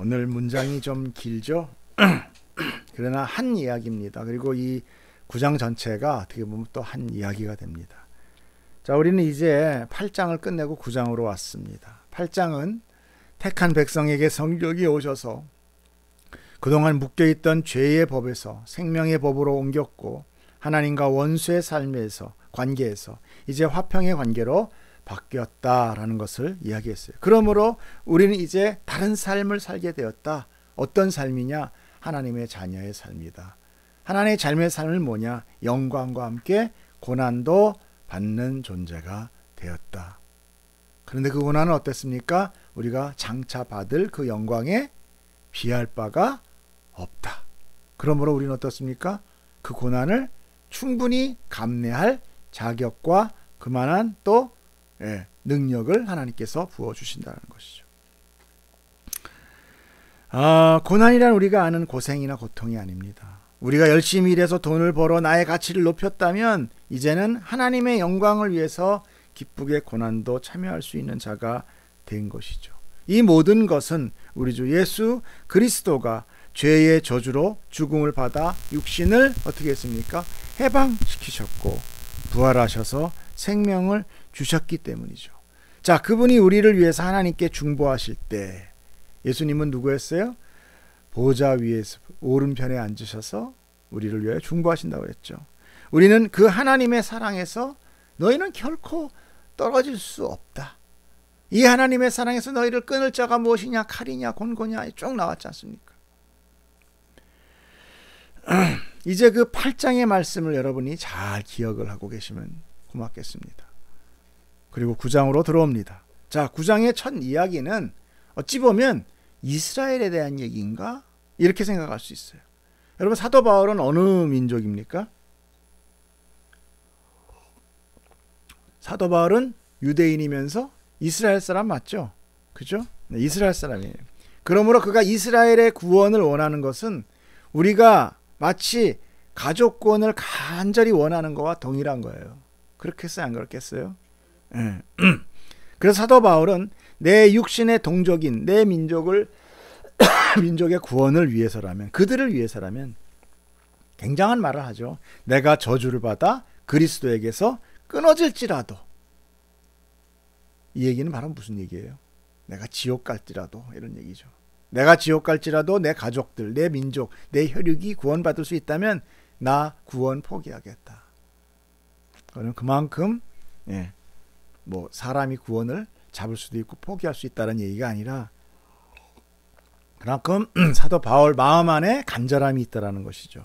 오늘 문장이 좀 길죠? 그러나 한 이야기입니다. 그리고 이 9장 전체가 어떻게 보면 또 한 이야기가 됩니다. 자, 우리는 이제 8장을 끝내고 9장으로 왔습니다. 8장은 택한 백성에게 성령이 오셔서 그동안 묶여있던 죄의 법에서 생명의 법으로 옮겼고 하나님과 원수의 삶에서 관계에서 이제 화평의 관계로 바뀌었다라는 것을 이야기했어요. 그러므로 우리는 이제 다른 삶을 살게 되었다. 어떤 삶이냐? 하나님의 자녀의 삶이다. 하나님의 자녀의 삶은 뭐냐? 영광과 함께 고난도 받는 존재가 되었다. 그런데 그 고난은 어땠습니까? 우리가 장차 받을 그 영광에 비할 바가 없다. 그러므로 우리는 어떻습니까? 그 고난을 충분히 감내할 자격과 그만한 또 능력을 하나님께서 부어주신다는 것이죠. 고난이란 우리가 아는 고생이나 고통이 아닙니다. 우리가 열심히 일해서 돈을 벌어 나의 가치를 높였다면 이제는 하나님의 영광을 위해서 기쁘게 고난도 참여할 수 있는 자가 된 것이죠. 이 모든 것은 우리 주 예수 그리스도가 죄의 저주로 죽음을 받아 육신을 어떻게 했습니까? 해방시키셨고 부활하셔서 생명을 주셨기 때문이죠. 자, 그분이 우리를 위해서 하나님께 중보하실 때 예수님은 누구였어요? 보좌 위에서 오른편에 앉으셔서 우리를 위해 중보하신다고 했죠. 우리는 그 하나님의 사랑에서 너희는 결코 떨어질 수 없다. 이 하나님의 사랑에서 너희를 끊을 자가 무엇이냐? 칼이냐 곤고냐 쭉 나왔지 않습니까? 이제 그 8장의 말씀을 여러분이 잘 기억을 하고 계시면 고맙겠습니다. 그리고 9장으로 들어옵니다. 자, 9장의 첫 이야기는 어찌 보면 이스라엘에 대한 얘기인가? 이렇게 생각할 수 있어요. 여러분, 사도 바울은 어느 민족입니까? 사도 바울은 유대인이면서 이스라엘 사람 맞죠? 그죠? 네, 이스라엘 사람이에요. 그러므로 그가 이스라엘의 구원을 원하는 것은 우리가 마치 가족 구원을 간절히 원하는 것과 동일한 거예요. 그렇겠어요? 안 그렇겠어요? 네. 그래서 사도 바울은 내 육신의 동족인 내 민족의 구원을 위해서라면, 그들을 위해서라면 굉장한 말을 하죠. 내가 저주를 받아 그리스도에게서 끊어질지라도. 이 얘기는 바로 무슨 얘기예요? 내가 지옥 갈지라도, 이런 얘기죠. 내가 지옥 갈지라도 내 가족들, 내 민족, 내 혈육이 구원받을 수 있다면 나 구원 포기하겠다. 그는 그만큼 사람이 구원을 잡을 수도 있고 포기할 수 있다는 얘기가 아니라 그만큼 사도 바울 마음 안에 간절함이 있다라는 것이죠.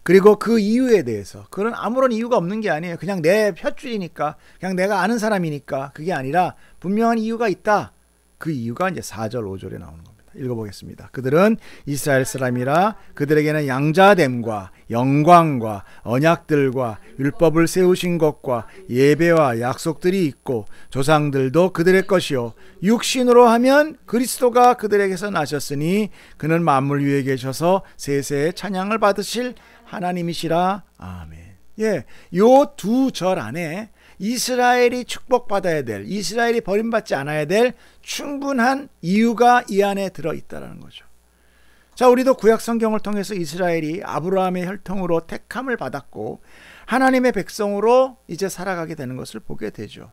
그리고 그 이유에 대해서, 그런 아무런 이유가 없는 게 아니에요. 그냥 내 혓줄이니까, 그냥 내가 아는 사람이니까, 그게 아니라 분명한 이유가 있다. 그 이유가 이제 4절 5절에 나오는 겁니다. 읽어보겠습니다. 그들은 이스라엘 사람이라 그들에게는 양자됨과 영광과 언약들과 율법을 세우신 것과 예배와 약속들이 있고 조상들도 그들의 것이요 육신으로 하면 그리스도가 그들에게서 나셨으니 그는 만물 위에 계셔서 세세의 찬양을 받으실 하나님이시라. 아멘. 요 두 절 안에 이스라엘이 축복받아야 될, 이스라엘이 버림받지 않아야 될 충분한 이유가 이 안에 들어있다는 거죠. 자, 우리도 구약 성경을 통해서 이스라엘이 아브라함의 혈통으로 택함을 받았고 하나님의 백성으로 이제 살아가게 되는 것을 보게 되죠.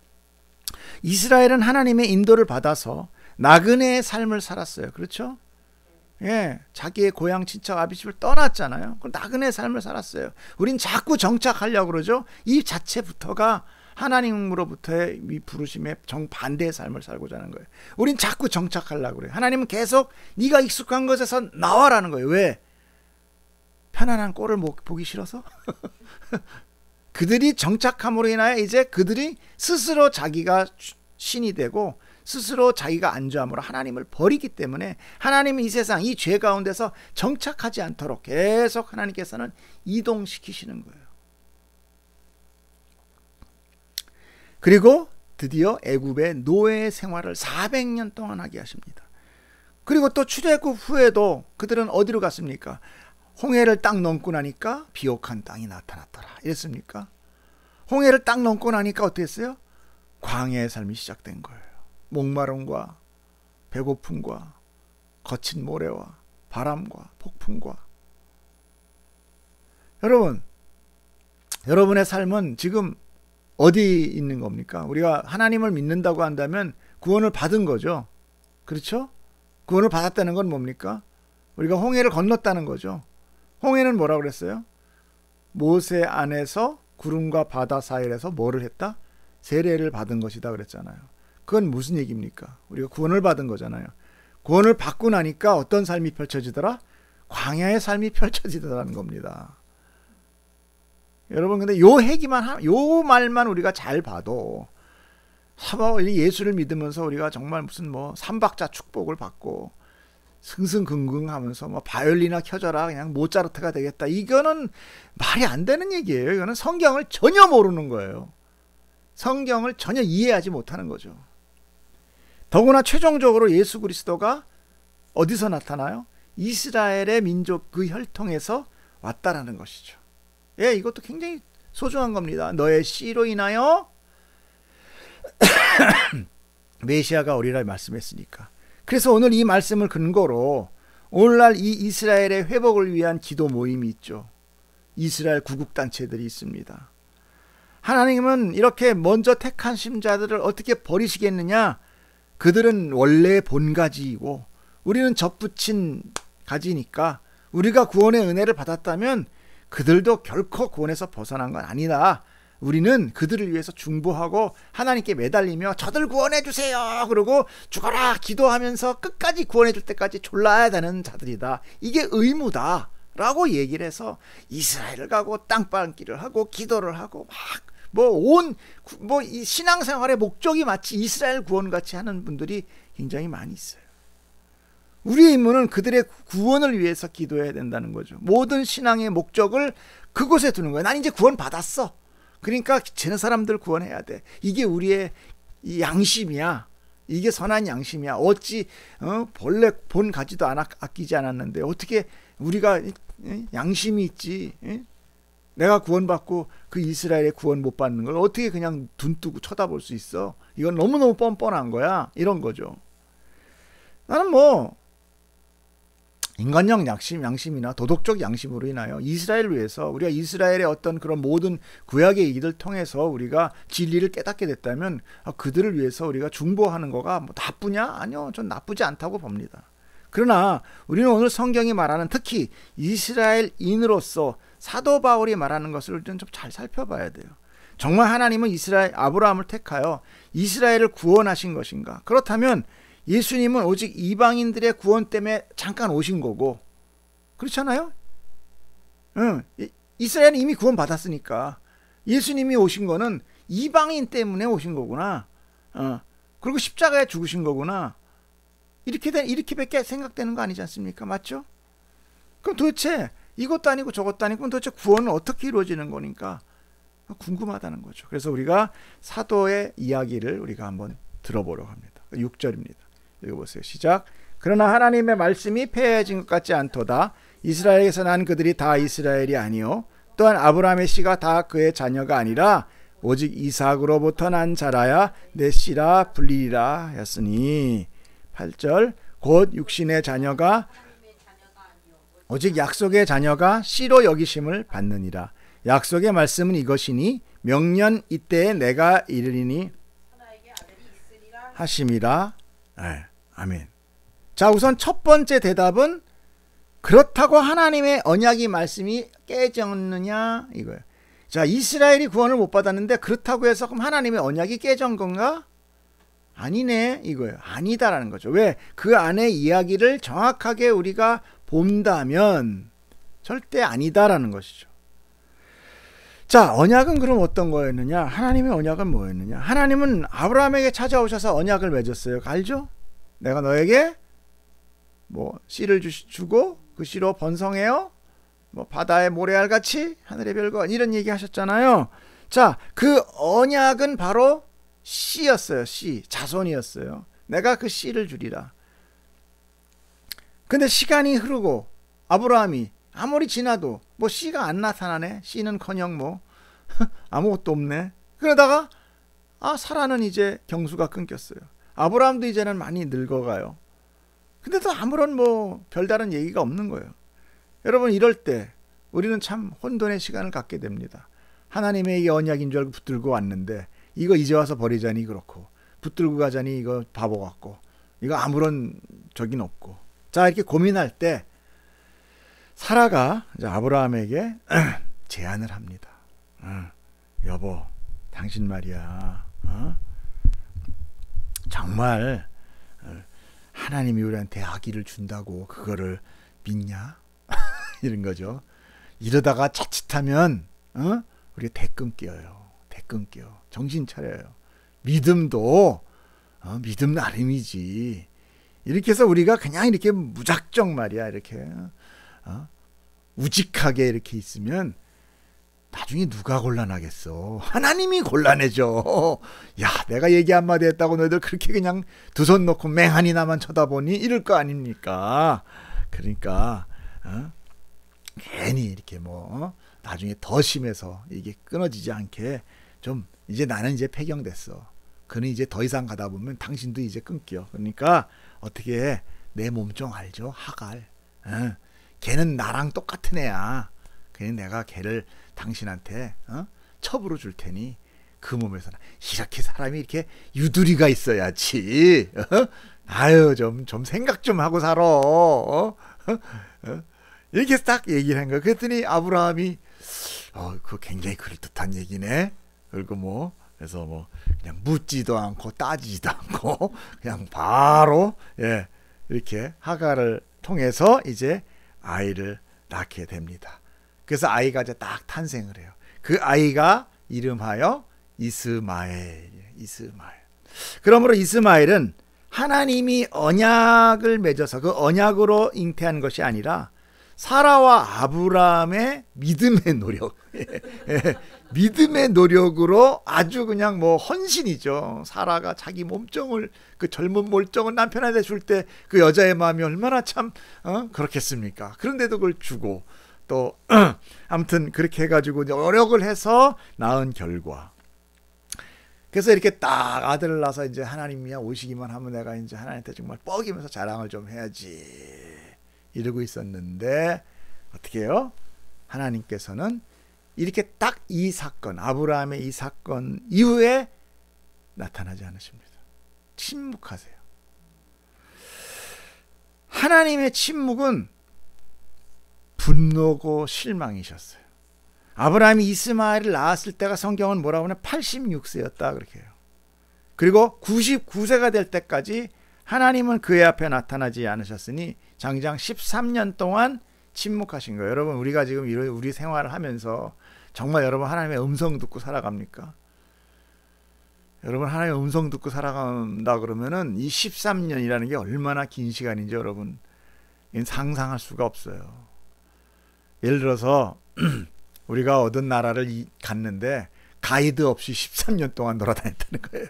이스라엘은 하나님의 인도를 받아서 나그네의 삶을 살았어요. 그렇죠? 자기의 고향 친척 아비집을 떠났잖아요. 그럼 나그네의 삶을 살았어요. 우린 자꾸 정착하려고 그러죠. 이 자체부터가 하나님으로부터의 이 부르심에 정반대의 삶을 살고자 하는 거예요. 우린 자꾸 정착하려고 그래요. 하나님은 계속 네가 익숙한 것에서 나와라는 거예요. 왜? 편안한 꼴을 보기 싫어서? 그들이 정착함으로 인하여 이제 그들이 스스로 자기가 신이 되고 스스로 자기가 안주함으로 하나님을 버리기 때문에 하나님은 이 세상, 이 죄 가운데서 정착하지 않도록 계속 하나님께서는 이동시키시는 거예요. 그리고 드디어 애굽의 노예 생활을 400년 동안 하게 하십니다. 그리고 또 출애굽 후에도 그들은 어디로 갔습니까? 홍해를 딱 넘고 나니까 비옥한 땅이 나타났더라. 이랬습니까? 홍해를 딱 넘고 나니까 어떻게 했어요? 광야의 삶이 시작된 거예요. 목마름과 배고픔과 거친 모래와 바람과 폭풍과. 여러분, 여러분의 삶은 지금 어디 있는 겁니까? 우리가 하나님을 믿는다고 한다면 구원을 받은 거죠. 그렇죠? 구원을 받았다는 건 뭡니까? 우리가 홍해를 건넜다는 거죠. 홍해는 뭐라고 그랬어요? 모세 안에서 구름과 바다 사이에서 뭐를 했다? 세례를 받은 것이다 그랬잖아요. 그건 무슨 얘기입니까? 우리가 구원을 받은 거잖아요. 구원을 받고 나니까 어떤 삶이 펼쳐지더라? 광야의 삶이 펼쳐지더라는 겁니다. 여러분, 근데 요 말만 우리가 잘 봐도 예수를 믿으면서 우리가 정말 무슨 뭐 삼박자 축복을 받고 승승긍긍하면서 뭐 바이올리나 켜져라 그냥 모차르트가 되겠다, 이거는 말이 안 되는 얘기예요. 이거는 성경을 전혀 모르는 거예요. 성경을 전혀 이해하지 못하는 거죠. 더구나 최종적으로 예수 그리스도가 어디서 나타나요? 이스라엘의 민족 그 혈통에서 왔다라는 것이죠. 예, 이것도 굉장히 소중한 겁니다. 너의 씨로 인하여 메시아가 오리라 말씀했으니까. 그래서 오늘 이 말씀을 근거로 오늘날 이 이스라엘의 회복을 위한 기도 모임이 있죠. 이스라엘 구국단체들이 있습니다. 하나님은 이렇게 먼저 택한 심자들을 어떻게 버리시겠느냐? 그들은 원래 본가지이고 우리는 접붙인 가지니까 우리가 구원의 은혜를 받았다면 그들도 결코 구원에서 벗어난 건 아니다. 우리는 그들을 위해서 중보하고 하나님께 매달리며 저들 구원해 주세요 그러고 죽어라 기도하면서 끝까지 구원해 줄 때까지 졸라야 되는 자들이다. 이게 의무다 라고 얘기를 해서 이스라엘을 가고 땅밟기를 하고 기도를 하고 막 이 신앙생활의 목적이 마치 이스라엘 구원같이 하는 분들이 굉장히 많이 있어요. 우리의 임무는 그들의 구원을 위해서 기도해야 된다는 거죠. 모든 신앙의 목적을 그곳에 두는 거예요. 난 이제 구원 받았어. 그러니까 쟤네 사람들 구원해야 돼. 이게 우리의 양심이야. 이게 선한 양심이야. 어찌 본래 본 가지도 아끼지 않았는데 어떻게 우리가 양심이 있지? 내가 구원받고 그 이스라엘의 구원 못 받는 걸 어떻게 그냥 눈 뜨고 쳐다볼 수 있어? 이건 너무너무 뻔뻔한 거야. 이런 거죠. 나는 인간적 양심이나 도덕적 양심으로 인하여 이스라엘을 위해서 우리가 이스라엘의 어떤 그런 모든 구약의 얘기를 통해서 우리가 진리를 깨닫게 됐다면 그들을 위해서 우리가 중보하는 거가 나쁘냐? 아니요. 전 나쁘지 않다고 봅니다. 그러나 우리는 오늘 성경이 말하는 특히 이스라엘인으로서 사도 바울이 말하는 것을 좀 잘 살펴봐야 돼요. 정말 하나님은 아브라함을 택하여 이스라엘을 구원하신 것인가? 그렇다면 예수님은 오직 이방인들의 구원 때문에 잠깐 오신 거고, 그렇잖아요? 이스라엘은 이미 구원 받았으니까 예수님이 오신 거는 이방인 때문에 오신 거구나. 그리고 십자가에 죽으신 거구나. 이렇게밖에 생각되는 거 아니지 않습니까? 맞죠? 그럼 도대체 이것도 아니고 저것도 아니고 그럼 도대체 구원은 어떻게 이루어지는 거니까 궁금하다는 거죠. 그래서 우리가 사도의 이야기를 우리가 한번 들어보려고 합니다. 6절입니다. 읽어보세요. 시작. 그러나 하나님의 말씀이 폐해진 것 같지 않도다. 이스라엘에서 난 그들이 다 이스라엘이 아니요 또한 아브라함의 씨가 다 그의 자녀가 아니라 오직 이삭으로부터 난 자라야 내 씨라 불리리라 했으니. 8절. 곧 육신의 자녀가 오직 약속의 자녀가 씨로 여기심을 받느니라. 약속의 말씀은 이것이니 명년 이때에 내가 이르리니 하심이라. 아멘. 자, 우선 첫 번째 대답은 그렇다고 하나님의 언약이 말씀이 깨졌느냐 이거예요. 자, 이스라엘이 구원을 못 받았는데 그렇다고 해서 그럼 하나님의 언약이 깨진 건가? 아니네 이거예요. 아니다라는 거죠. 왜? 그 안에 이야기를 정확하게 우리가 본다면 절대 아니다라는 것이죠. 자, 언약은 그럼 어떤 거였느냐? 하나님의 언약은 뭐였느냐? 하나님은 아브라함에게 찾아오셔서 언약을 맺었어요. 알죠? 내가 너에게 씨를 주고 그 씨로 번성해요. 바다의 모래알같이 하늘의 별과 이런 얘기 하셨잖아요. 자, 그 언약은 바로 씨였어요. 씨, 자손이었어요. 내가 그 씨를 주리라. 근데 시간이 흐르고 아브라함이 아무리 지나도 씨가 안 나타나네. 씨는커녕 아무것도 없네. 그러다가 사라는 이제 경수가 끊겼어요. 아브라함도 이제는 많이 늙어가요. 근데도 아무런 뭐 별다른 얘기가 없는 거예요. 여러분, 이럴 때 우리는 참 혼돈의 시간을 갖게 됩니다. 하나님의 이 언약인 줄 알고 붙들고 왔는데 이거 이제 와서 버리자니 그렇고, 붙들고 가자니 이거 바보 같고, 이거 아무런 적인 없고. 자, 이렇게 고민할 때 사라가 이제 아브라함에게 제안을 합니다. 여보, 당신 말이야, 정말 하나님이 우리한테 아기를 준다고 그거를 믿냐? 이런 거죠. 이러다가 자칫하면 우리가 대끈 끼어요. 대끈 끼어. 정신 차려요. 믿음도 믿음 나름이지. 이렇게 해서 우리가 그냥 이렇게 무작정 말이야, 이렇게 우직하게 이렇게 있으면 나중에 누가 곤란하겠어? 하나님이 곤란해져. 야, 내가 얘기 한마디 했다고 너희들 그렇게 그냥 두 손 놓고 맹하니 나만 쳐다보니 이럴 거 아닙니까? 그러니까 괜히 이렇게 뭐 나중에 더 심해서 이게 끊어지지 않게 좀, 이제 나는 이제 폐경됐어. 그는 이제 더 이상 가다 보면 당신도 이제 끊겨. 그러니까 어떻게 해? 내 몸종 알죠? 하갈. 걔는 나랑 똑같은 애야. 그냥 내가 걔를 당신한테 첩으로 줄 테니 그 몸에서는 이렇게 사람이 이렇게 유두리가 있어야지. 아유, 좀 생각 좀 하고 살아. 이렇게 해서 딱 얘기를 한 거야. 그랬더니 아브라함이 그거 굉장히 그럴듯한 얘기네. 그리고 그래서 그냥 묻지도 않고 따지지도 않고 그냥 바로 이렇게 하갈을 통해서 이제 아이를 낳게 됩니다. 그래서 아이가 이제 딱 탄생을 해요. 그 아이가 이름하여 이스마엘. 그러므로 이스마엘은 하나님이 언약을 맺어서 그 언약으로 잉태한 것이 아니라 사라와 아브라함의 믿음의 노력, 믿음의 노력으로 아주 그냥 헌신이죠. 사라가 자기 몸종을, 그 젊은 몰종을 남편한테 줄 때 그 여자의 마음이 얼마나 참 그렇겠습니까? 그런데도 그걸 주고 또 아무튼 그렇게 해가지고 노력을 해서 낳은 결과. 그래서 이렇게 딱 아들을 낳아서 이제 하나님이야 오시기만 하면 내가 이제 하나님한테 정말 뻐기면서 자랑을 좀 해야지 이러고 있었는데 어떻게 해요? 하나님께서는 이렇게 딱 이 사건, 아브라함의 이 사건 이후에 나타나지 않으십니다. 침묵하세요. 하나님의 침묵은 분노고 실망이셨어요. 아브라함이 이스마엘을 낳았을 때가 성경은 뭐라고 하냐? 86세였다 그렇게 해요. 그리고 99세가 될 때까지 하나님은 그의 앞에 나타나지 않으셨으니 장장 13년 동안 침묵하신 거예요. 여러분, 우리가 지금 우리 생활을 하면서 정말 여러분 하나님의 음성 듣고 살아갑니까? 여러분 하나님의 음성 듣고 살아간다 그러면은 이 13년이라는 게 얼마나 긴 시간인지 여러분 상상할 수가 없어요. 예를 들어서 우리가 어떤 나라를 갔는데 가이드 없이 13년 동안 돌아다녔다는 거예요.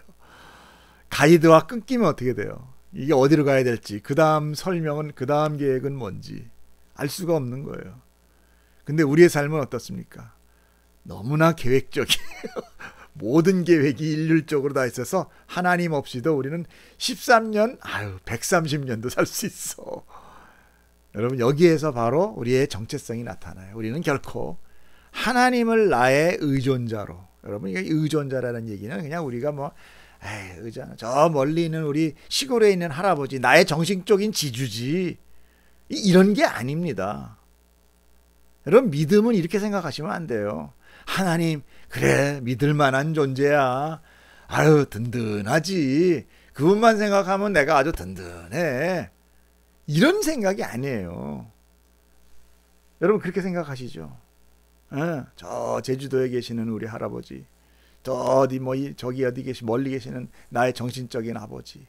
가이드와 끊기면 어떻게 돼요? 이게 어디로 가야 될지, 그 다음 설명은, 그 다음 계획은 뭔지 알 수가 없는 거예요. 근데 우리의 삶은 어떻습니까? 너무나 계획적이에요. 모든 계획이 일률적으로 다 있어서 하나님 없이도 우리는 13년, 130년도 살 수 있어. 여러분, 여기에서 바로 우리의 정체성이 나타나요. 우리는 결코 하나님을 나의 의존자로, 여러분 이게 의존자라는 얘기는 그냥 우리가 의존, 저 멀리 있는 우리 시골에 있는 할아버지, 나의 정신적인 지주지, 이런 게 아닙니다. 여러분, 믿음은 이렇게 생각하시면 안 돼요. 하나님, 그래, 믿을 만한 존재야. 아유, 든든하지. 그분만 생각하면 내가 아주 든든해. 이런 생각이 아니에요. 여러분, 그렇게 생각하시죠? 저 제주도에 계시는 우리 할아버지, 저 어디 저기 어디 멀리 계시는 나의 정신적인 아버지,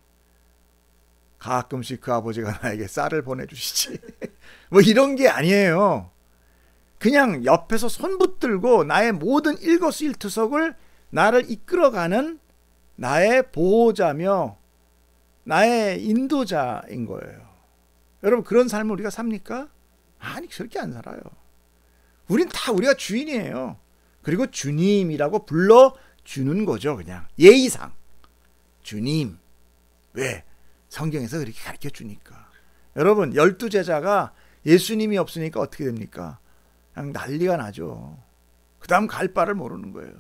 가끔씩 그 아버지가 나에게 쌀을 보내주시지. 이런 게 아니에요. 그냥 옆에서 손 붙들고 나의 모든 일거수일투족을 나를 이끌어가는 나의 보호자며 나의 인도자인 거예요. 여러분, 그런 삶을 우리가 삽니까? 아니, 그렇게 안 살아요. 우린 다 우리가 주인이에요. 그리고 주님이라고 불러주는 거죠. 그냥 예의상 주님. 왜? 성경에서 그렇게 가르쳐 주니까. 여러분 12제자가 예수님이 없으니까 어떻게 됩니까? 그냥 난리가 나죠. 그 다음 갈 바를 모르는 거예요.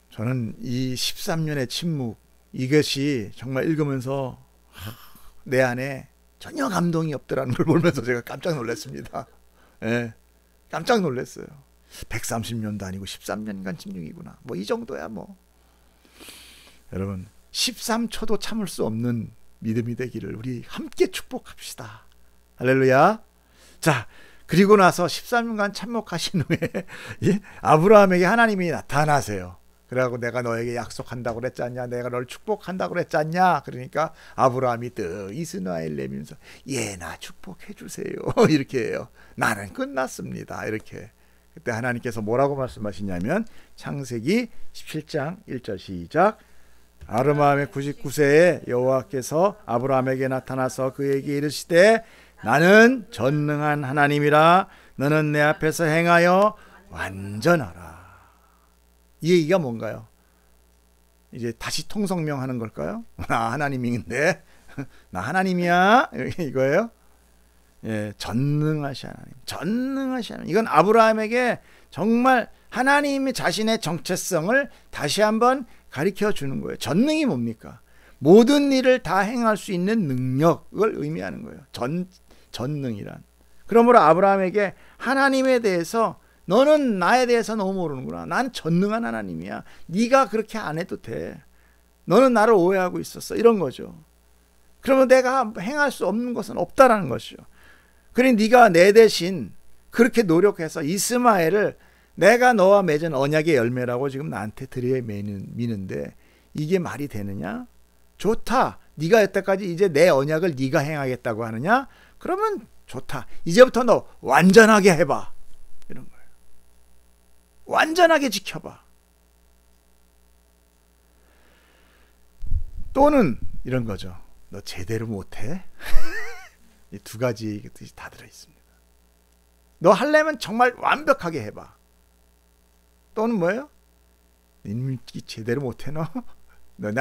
저는 이 13년의 침묵, 이것이 정말 읽으면서 내 안에 전혀 감동이 없더라는 걸 보면서 제가 깜짝 놀랐습니다. 예, 깜짝 놀랐어요. 130년도 아니고 13년간 침묵이구나. 뭐 이 정도야 뭐. 여러분 13초도 참을 수 없는 믿음이 되기를 우리 함께 축복합시다. 할렐루야. 자, 그리고 나서 13년간 참목하신 후에 아브라함에게 하나님이 나타나세요. 그래갖고 내가 너에게 약속한다고 그랬지 않냐, 내가 널 축복한다고 그랬지 않냐. 그러니까 아브라함이 뜨 이스마엘 내밀면서 나 축복해 주세요. 이렇게 해요. 나는 끝났습니다. 이렇게. 그때 하나님께서 뭐라고 말씀하시냐면 창세기 17장 1절 시작. 아브라함의 99세에 여호와께서 아브라함에게 나타나서 그에게 이르시되 나는 전능한 하나님이라 너는 내 앞에서 행하여 완전하라. 이 얘기가 뭔가요? 이제 다시 통성명하는 걸까요? 나 하나님인데 나 하나님이야 이거예요? 예, 전능하신 하나님, 전능하신 하나님. 이건 아브라함에게 정말 하나님이 자신의 정체성을 다시 한번 가르쳐 주는 거예요. 전능이 뭡니까? 모든 일을 다 행할 수 있는 능력을 의미하는 거예요. 전능이란. 그러므로 아브라함에게 하나님에 대해서 너는 나에 대해서 너무 모르는구나. 난 전능한 하나님이야. 네가 그렇게 안 해도 돼. 너는 나를 오해하고 있었어. 이런 거죠. 그러면 내가 행할 수 없는 것은 없다라는 것이죠. 그러니 네가 내 대신 그렇게 노력해서 이스마엘을 내가 너와 맺은 언약의 열매라고 지금 나한테 들여미는데 이게 말이 되느냐? 좋다. 네가 여태까지 이제 내 언약을 네가 행하겠다고 하느냐? 그러면 좋다. 이제부터 너 완전하게 해봐. 이런 거예요. 완전하게 지켜봐. 또는 이런 거죠. 너 제대로 못해? 이 두 가지 뜻이 다 들어있습니다. 너 하려면 정말 완벽하게 해봐. 또는 뭐예요? 니 제대로 못해 너? 난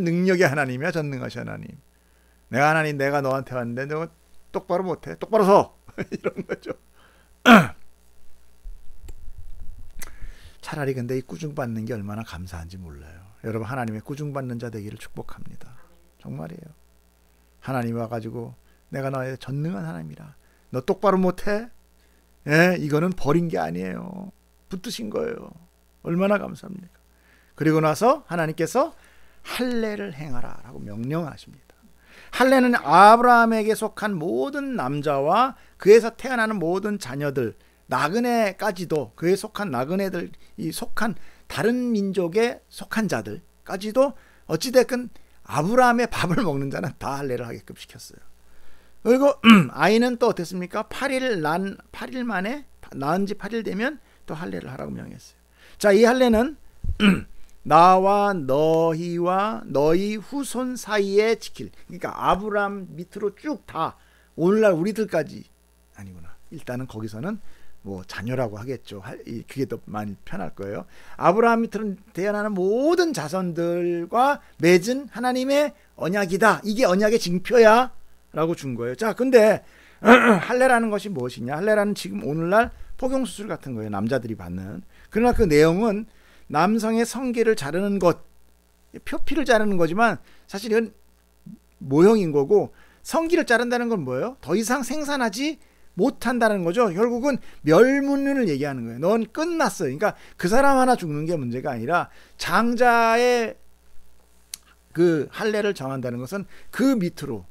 능력의 하나님이야. 전능하신 하나님. 내가 하나님, 내가 너한테 왔는데 너 똑바로 못해. 똑바로 서. 이런 거죠. 차라리 근데 이 꾸중받는 게 얼마나 감사한지 몰라요. 여러분 하나님의 꾸중받는 자 되기를 축복합니다. 정말이에요. 하나님 와가지고 내가 너의 전능한 하나님이라. 너 똑바로 못해? 예, 이거는 버린 게 아니에요. 붙드신 거예요. 얼마나 감사합니까? 그리고 나서 하나님께서 할례를 행하라 라고 명령하십니다. 할례는 아브라함에게 속한 모든 남자와 그에서 태어나는 모든 자녀들, 나그네까지도, 그에 속한 나그네들이 속한 다른 민족에 속한 자들까지도 어찌됐건 아브라함의 밥을 먹는 자는 다 할례를 하게끔 시켰어요. 그리고 아이는 또 어땠습니까? 8일 만에 낳은 지 8일 되면 또 할례를 하라고 명했어요. 자, 이 할례는 나와 너희와 너희 후손 사이에 지킬, 그러니까 아브라함 밑으로 쭉 다 오늘날 우리들까지 아니구나. 일단은 거기서는 뭐 자녀라고 하겠죠. 그게 더 많이 편할 거예요. 아브라함 밑으로 태어나는 모든 자손들과 맺은 하나님의 언약이다. 이게 언약의 징표야 라고 준 거예요. 자, 근데 할례라는 것이 무엇이냐? 할례라는 지금 오늘날 포경수술 같은 거예요. 남자들이 받는. 그러나 그 내용은 남성의 성기를 자르는 것, 표피를 자르는 거지만 사실 이건 모형인 거고, 성기를 자른다는 건 뭐예요? 더 이상 생산하지 못한다는 거죠. 결국은 멸문을 얘기하는 거예요. 넌 끝났어. 그러니까 그 사람 하나 죽는 게 문제가 아니라 장자의 그 할례를 정한다는 것은 그 밑으로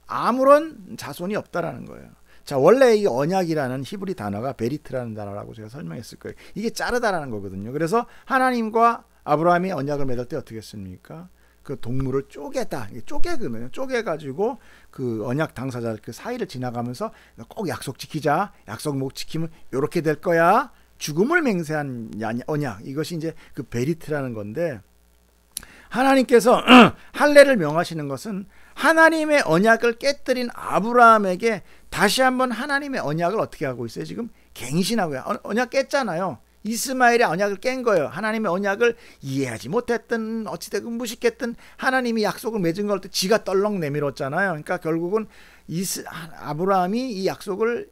아무런 자손이 없다라는 거예요. 자, 원래 이 언약이라는 히브리 단어가 베리트라는 단어라고 제가 설명했을 거예요. 이게 자르다라는 거거든요. 그래서 하나님과 아브라함이 언약을 맺을 때 어떻게 했습니까? 그 동물을 쪼개거든요. 쪼개가지고 그 언약 당사자 그 사이를 지나가면서 꼭 약속 지키자. 약속 못 지키면 이렇게 될 거야. 죽음을 맹세한 언약. 이것이 이제 그 베리트라는 건데, 하나님께서 할례를 명하시는 것은 하나님의 언약을 깨뜨린 아브라함에게 다시 한번 하나님의 언약을 어떻게 하고 있어요? 지금 갱신하고요. 언약 깼잖아요. 이스마엘의 언약을 깬 거예요. 하나님의 언약을 이해하지 못했든 어찌됐든 무식했든 하나님이 약속을 맺은 걸 때 지가 떨렁 내밀었잖아요. 그러니까 결국은 아브라함이 이 약속을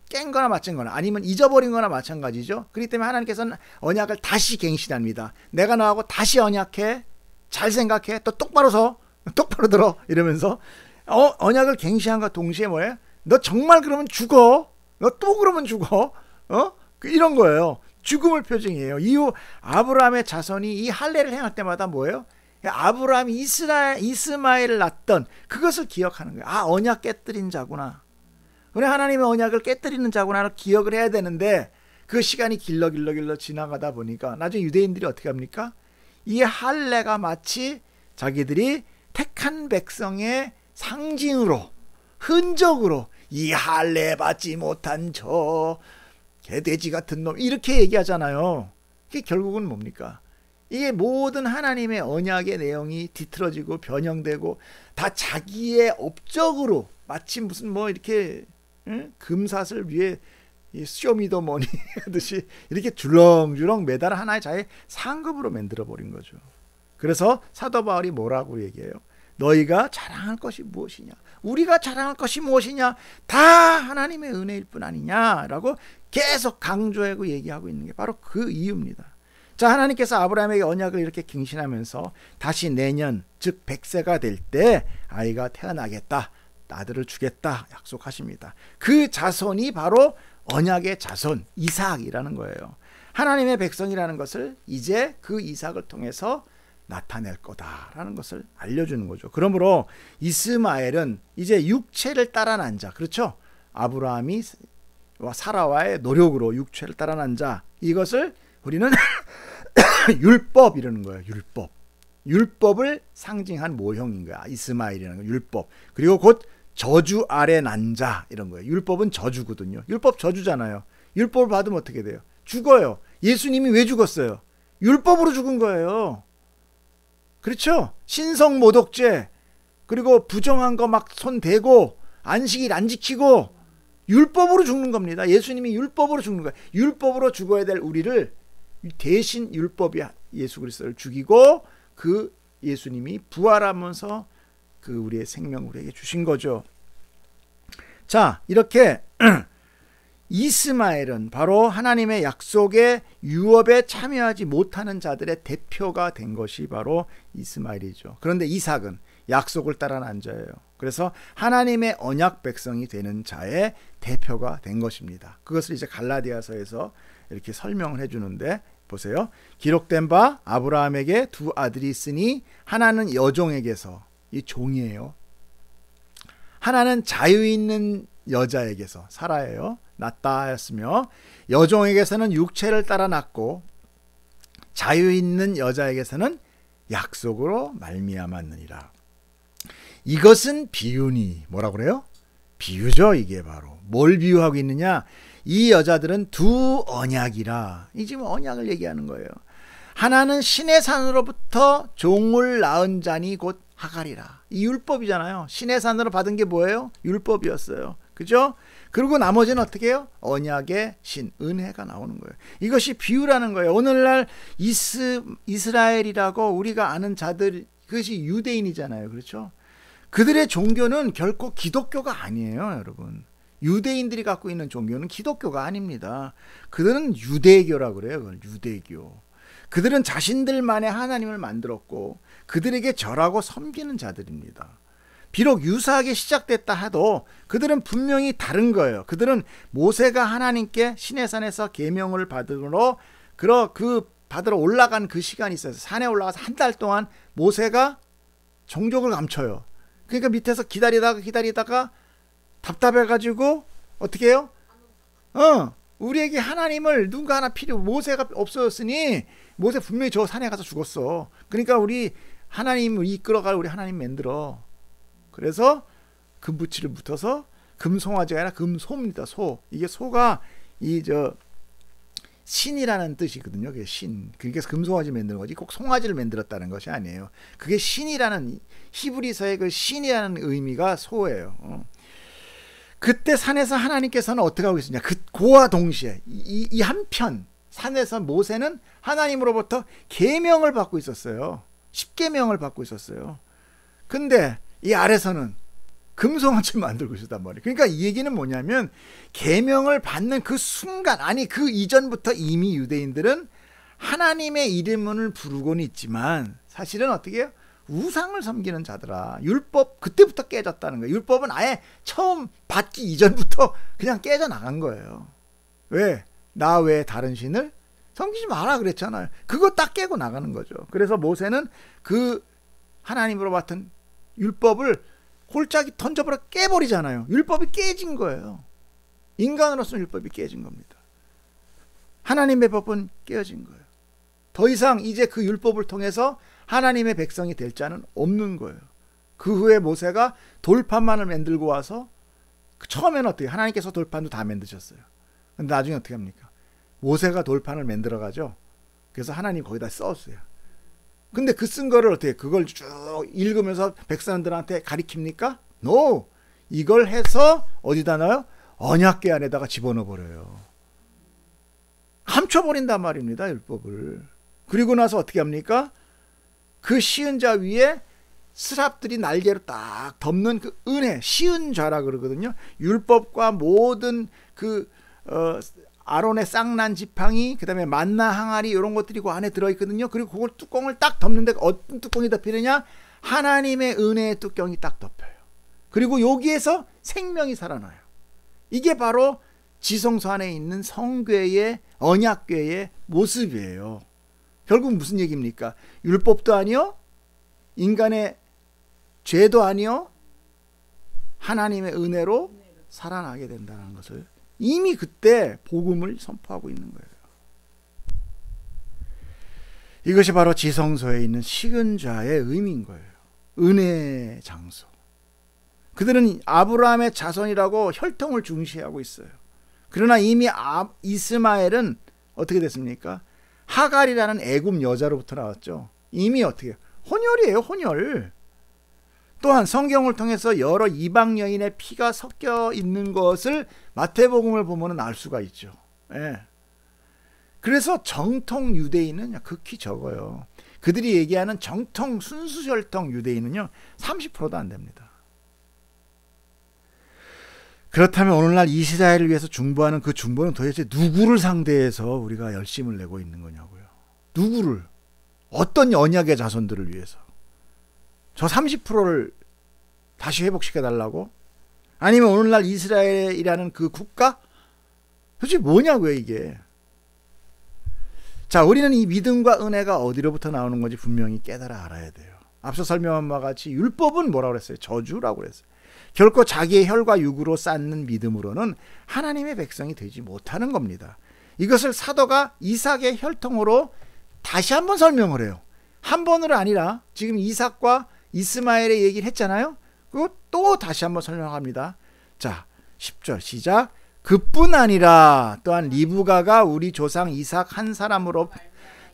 깬 거나 마찬 거나 아니면 잊어버린 거나 마찬가지죠. 그렇기 때문에 하나님께서는 언약을 다시 갱신합니다. 내가 너하고 다시 언약해. 잘 생각해. 또 똑바로 서. 똑바로 들어. 이러면서 언약을 갱신한과 동시에 뭐예요? 너 정말 그러면 죽어. 너 또 그러면 죽어. 이런 거예요. 죽음을 표징이에요. 이후 아브라함의 자손이 이 할례를 행할 때마다 뭐예요? 아브라함이 이스마엘을 낳았던 그것을 기억하는 거예요. 아, 언약 깨뜨린 자구나. 그래, 하나님의 언약을 깨뜨리는 자구나를 기억을 해야 되는데 그 시간이 길러 지나가다 보니까 나중에 유대인들이 어떻게 합니까? 이 할례가 마치 자기들이 택한 백성의 상징으로, 흔적으로 이 할례 받지 못한 저 개돼지 같은 놈 이렇게 얘기하잖아요. 이게 결국은 뭡니까? 이게 모든 하나님의 언약의 내용이 뒤틀어지고 변형되고 다 자기의 업적으로 마치 무슨 뭐 이렇게 금사슬 위에 쇼미더머니 하듯이 이렇게 줄렁줄렁 매달 하나의 자의 상급으로 만들어 버린 거죠. 그래서 사도 바울이 뭐라고 얘기해요? 너희가 자랑할 것이 무엇이냐? 우리가 자랑할 것이 무엇이냐? 다 하나님의 은혜일 뿐 아니냐라고 계속 강조하고 얘기하고 있는 게 바로 그 이유입니다. 자, 하나님께서 아브라함에게 언약을 이렇게 갱신하면서 다시 내년 즉 100세가 될 때 아이가 태어나겠다, 아들을 주겠다 약속하십니다. 그 자손이 바로 언약의 자손 이삭이라는 거예요. 하나님의 백성이라는 것을 이제 그 이삭을 통해서 나타낼 거다라는 것을 알려주는 거죠. 그러므로 이스마엘은 이제 육체를 따라 난 자, 그렇죠? 아브라함이 사라와의 노력으로 육체를 따라 난 자, 이것을 우리는 율법 이라는 거예요. 율법을 상징한 모형인 거야. 이스마엘이라는 거, 율법. 그리고 곧 저주 아래 난 자 이런 거예요. 율법은 저주거든요. 율법 저주잖아요. 율법을 받으면 어떻게 돼요? 죽어요. 예수님이 왜 죽었어요? 율법으로 죽은 거예요. 그렇죠? 신성모독죄, 그리고 부정한 거 막 손 대고 안식일 안 지키고 율법으로 죽는 겁니다. 예수님이 율법으로 죽는 거예요. 율법으로 죽어야 될 우리를 대신 율법이 예수 그리스도를 죽이고 그 예수님이 부활하면서 그 우리의 생명을 우리에게 주신 거죠. 자, 이렇게 이스마엘은 바로 하나님의 약속의 유업에 참여하지 못하는 자들의 대표가 된 것이 바로 이스마엘이죠. 그런데 이삭은 약속을 따라 난 자예요. 그래서 하나님의 언약 백성이 되는 자의 대표가 된 것입니다. 그것을 이제 갈라디아서에서 이렇게 설명을 해주는데 보세요. 기록된 바 아브라함에게 두 아들이 있으니 하나는 여종에게서, 이 종이에요. 하나는 자유 있는 여자에게서, 사라예요. 낳다 하였으며 여종에게서는 육체를 따라 낳고 자유 있는 여자에게서는 약속으로 말미암았느니라. 이것은 비유니, 뭐라고 그래요? 비유죠. 이게 바로 뭘 비유하고 있느냐? 이 여자들은 두 언약이라. 이 지금 언약을 얘기하는 거예요. 하나는 신의 산으로부터 종을 낳은 자니 곧 하갈이라. 이 율법이잖아요. 신의 산으로 받은 게 뭐예요? 율법이었어요. 그죠? 그리고 나머지는 어떻게 해요? 언약의 신, 은혜가 나오는 거예요. 이것이 비유라는 거예요. 오늘날 이스라엘이라고 우리가 아는 자들, 그것이 유대인이잖아요. 그렇죠? 그들의 종교는 결코 기독교가 아니에요, 여러분. 유대인들이 갖고 있는 종교는 기독교가 아닙니다. 그들은 유대교라고 그래요. 그걸 유대교. 그들은 자신들만의 하나님을 만들었고 그들에게 절하고 섬기는 자들입니다. 비록 유사하게 시작됐다 해도 그들은 분명히 다른 거예요. 그들은 모세가 하나님께 시내산에서 계명을 받으러 받으러 올라간 그 시간이 있어요. 산에 올라가서 한 달 동안 모세가 정욕을 감춰요. 그러니까 밑에서 기다리다가 답답해가지고 어떻게 해요? 우리에게 하나님을 누군가 하나 모세가 없어졌으니 모세 분명히 저 산에 가서 죽었어. 그러니까 우리 하나님을 이끌어갈 우리 하나님 만들어. 그래서 금붙이를 붙어서 금송아지가 아니라 금소입니다. 소. 이게 소가 신이라는 뜻이거든요. 그게 신. 그래서 금송아지 만드는 거지. 꼭 송아지를 만들었다는 것이 아니에요. 그게 신이라는, 히브리서의 그 신이라는 의미가 소예요. 그때 산에서 하나님께서는 어떻게 하고 있었냐? 그와 동시에 이 한편, 산에서 모세는 하나님으로부터 계명을 받고 있었어요. 10계명을 받고 있었어요. 근데 이 아래서는 금송아지 만들고 있었단 말이에요. 그러니까 이 얘기는 뭐냐면 계명을 받는 그 순간, 아니 그 이전부터 이미 유대인들은 하나님의 이름을 부르고는 있지만 사실은 어떻게 해요? 우상을 섬기는 자들아. 율법 그때부터 깨졌다는 거예요. 율법은 아예 처음 받기 이전부터 그냥 깨져나간 거예요. 왜? 나 외에 다른 신을 섬기지 마라 그랬잖아요. 그거 딱 깨고 나가는 거죠. 그래서 모세는 그 하나님으로 받은 율법을 골짜기 던져버려 깨버리잖아요. 율법이 깨진 거예요. 인간으로서는 율법이 깨진 겁니다. 하나님의 법은 깨어진 거예요. 더 이상 이제 그 율법을 통해서 하나님의 백성이 될 자는 없는 거예요. 그 후에 모세가 돌판만을 만들고 와서 처음에는 어떻게 하나님께서 돌판도 다 만드셨어요. 근데 나중에 어떻게 합니까? 모세가 돌판을 만들어 가죠. 그래서 하나님 거기다 썼어요. 근데 그 쓴 거를 어떻게 그걸 쭉 읽으면서 백성들한테 가리킵니까? No! 이걸 해서 어디다 넣어요? 언약궤 안에다가 집어넣어 버려요. 감춰버린단 말입니다. 율법을. 그리고 나서 어떻게 합니까? 그 시은자 위에 스랍들이 날개로 딱 덮는 그 은혜, 시은좌라 그러거든요. 율법과 모든 그 아론의 쌍난 지팡이, 그 다음에 만나 항아리 이런 것들이 그 안에 들어있거든요. 그리고 그걸 뚜껑을 딱 덮는데 어떤 뚜껑이 덮이느냐? 하나님의 은혜의 뚜껑이 딱 덮여요. 그리고 여기에서 생명이 살아나요. 이게 바로 지성소 안에 있는 성궤의 언약궤의 모습이에요. 결국 무슨 얘기입니까? 율법도 아니요, 인간의 죄도 아니요, 하나님의 은혜로 살아나게 된다는 것을 이미 그때 복음을 선포하고 있는 거예요. 이것이 바로 지성소에 있는 식은좌의 의미인 거예요. 은혜의 장소. 그들은 아브라함의 자손이라고 혈통을 중시하고 있어요. 그러나 이미 이스마엘은 어떻게 됐습니까? 하갈이라는 애굽 여자로부터 나왔죠. 이미 어떻게 혼혈이에요. 혼혈. 또한 성경을 통해서 여러 이방 여인의 피가 섞여 있는 것을 마태복음을 보면 알 수가 있죠. 예. 그래서 정통 유대인은 극히 적어요. 그들이 얘기하는 정통 순수혈통 유대인은요 30%도 안 됩니다. 그렇다면 오늘날 이스라엘을 위해서 중보하는 그 중보는 도대체 누구를 상대해서 우리가 열심을 내고 있는 거냐고요. 누구를? 어떤 언약의 자손들을 위해서? 저 30%를 다시 회복시켜달라고? 아니면 오늘날 이스라엘이라는 그 국가? 도대체 뭐냐고요 이게. 자, 우리는 이 믿음과 은혜가 어디로부터 나오는 건지 분명히 깨달아 알아야 돼요. 앞서 설명한 바와 같이 율법은 뭐라고 그랬어요? 저주라고 그랬어요. 결코 자기의 혈과 육으로 쌓는 믿음으로는 하나님의 백성이 되지 못하는 겁니다. 이것을 사도가 이삭의 혈통으로 다시 한번 설명을 해요. 한 번으로 아니라 지금 이삭과 이스마엘의 얘기를 했잖아요. 그거 또 다시 한번 설명합니다. 자, 10절 시작. 그뿐 아니라 또한 리브가가 우리 조상 이삭 한 사람으로